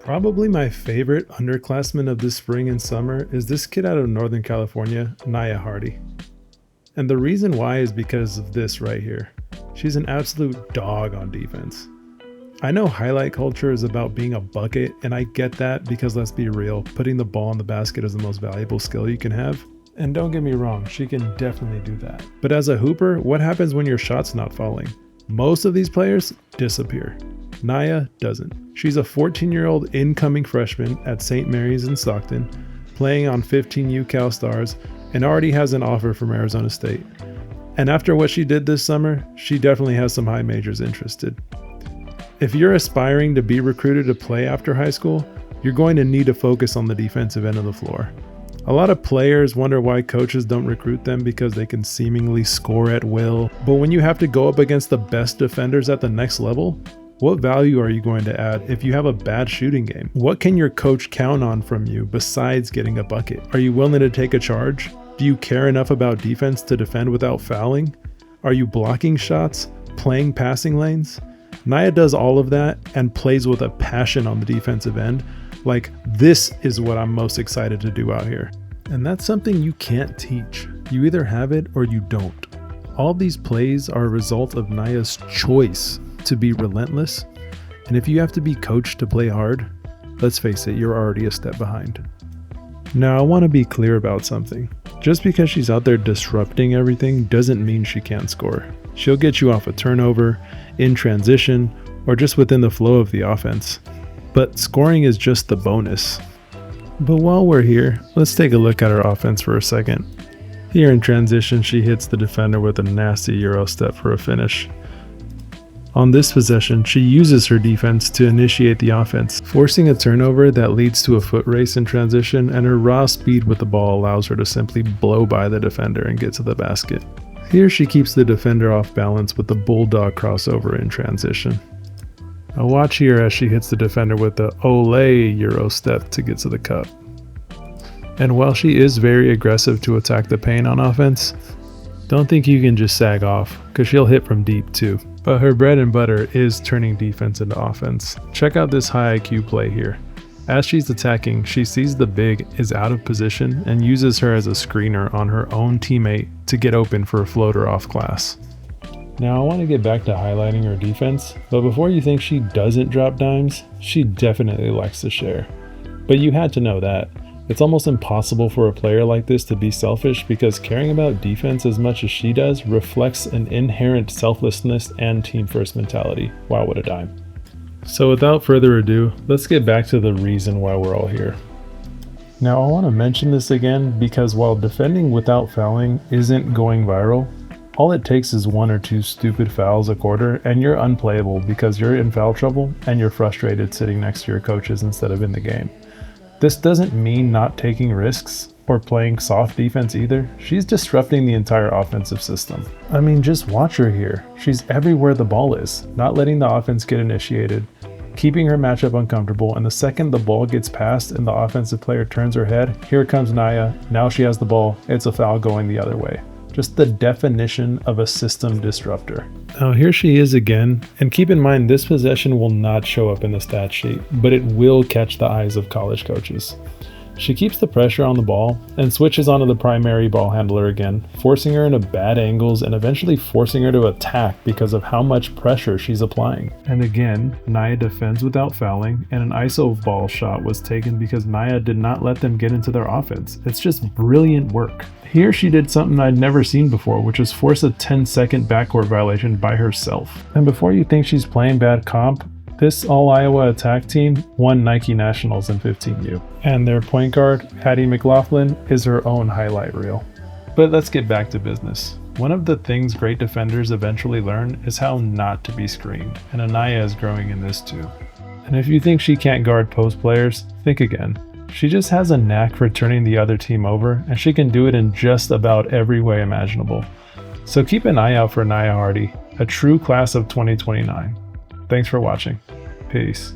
Probably my favorite underclassman of this spring and summer is this kid out of Northern California, Nia Hardy. And the reason why is because of this right here. She's an absolute dog on defense. I know highlight culture is about being a bucket, and I get that because let's be real, putting the ball in the basket is the most valuable skill you can have. And don't get me wrong, she can definitely do that. But as a hooper, what happens when your shot's not falling? Most of these players disappear. Nia doesn't. She's a 14-year-old incoming freshman at St. Mary's in Stockton, playing on 15 UCal Stars, and already has an offer from Arizona State. And after what she did this summer, she definitely has some high majors interested. If you're aspiring to be recruited to play after high school, you're going to need to focus on the defensive end of the floor. A lot of players wonder why coaches don't recruit them because they can seemingly score at will. But when you have to go up against the best defenders at the next level, what value are you going to add if you have a bad shooting game? What can your coach count on from you besides getting a bucket? Are you willing to take a charge? Do you care enough about defense to defend without fouling? Are you blocking shots, playing passing lanes? Nia does all of that and plays with a passion on the defensive end. Like, this is what I'm most excited to do out here. And that's something you can't teach. You either have it or you don't. All of these plays are a result of Nia's choice to be relentless. And if you have to be coached to play hard, let's face it, you're already a step behind. Now, I want to be clear about something. Just because she's out there disrupting everything doesn't mean she can't score. She'll get you off a turnover, in transition, or just within the flow of the offense. But scoring is just the bonus. But while we're here, let's take a look at her offense for a second. Here in transition, she hits the defender with a nasty Euro step for a finish. On this possession, she uses her defense to initiate the offense, forcing a turnover that leads to a foot race in transition, and her raw speed with the ball allows her to simply blow by the defender and get to the basket. Here she keeps the defender off balance with the bulldog crossover in transition. Now watch here as she hits the defender with the Olé Euro step to get to the cup. And while she is very aggressive to attack the paint on offense, don't think you can just sag off, because she'll hit from deep too. But her bread and butter is turning defense into offense. Check out this high IQ play here. As she's attacking, she sees the big is out of position and uses her as a screener on her own teammate to get open for a floater off glass. Now I want to get back to highlighting her defense, but before you think she doesn't drop dimes, she definitely likes to share. But you had to know that. It's almost impossible for a player like this to be selfish because caring about defense as much as she does reflects an inherent selflessness and team first mentality. Wow, what a dime. So without further ado, let's get back to the reason why we're all here. Now I want to mention this again because while defending without fouling isn't going viral, all it takes is 1 or 2 stupid fouls a quarter and you're unplayable because you're in foul trouble and you're frustrated sitting next to your coaches instead of in the game. This doesn't mean not taking risks or playing soft defense either. She's disrupting the entire offensive system. I mean, just watch her here. She's everywhere the ball is, not letting the offense get initiated, keeping her matchup uncomfortable, and the second the ball gets passed and the offensive player turns her head, here comes Nia. Now she has the ball. It's a foul going the other way. Just the definition of a system disruptor. Now here she is again, and keep in mind this possession will not show up in the stat sheet, but it will catch the eyes of college coaches. She keeps the pressure on the ball and switches onto the primary ball handler again, forcing her into bad angles and eventually forcing her to attack because of how much pressure she's applying. And again, Nia defends without fouling, and an ISO ball shot was taken because Nia did not let them get into their offense. It's just brilliant work. Here she did something I'd never seen before, which is force a 10-second backcourt violation by herself. And before you think she's playing bad comp, this all-Iowa attack team won Nike Nationals in 15U. And their point guard, Hattie McLaughlin, is her own highlight reel. But let's get back to business. One of the things great defenders eventually learn is how not to be screened, and Nia is growing in this too. And if you think she can't guard post players, think again. She just has a knack for turning the other team over, and she can do it in just about every way imaginable. So keep an eye out for Nia Hardy, a true class of 2029. Thanks for watching. Peace.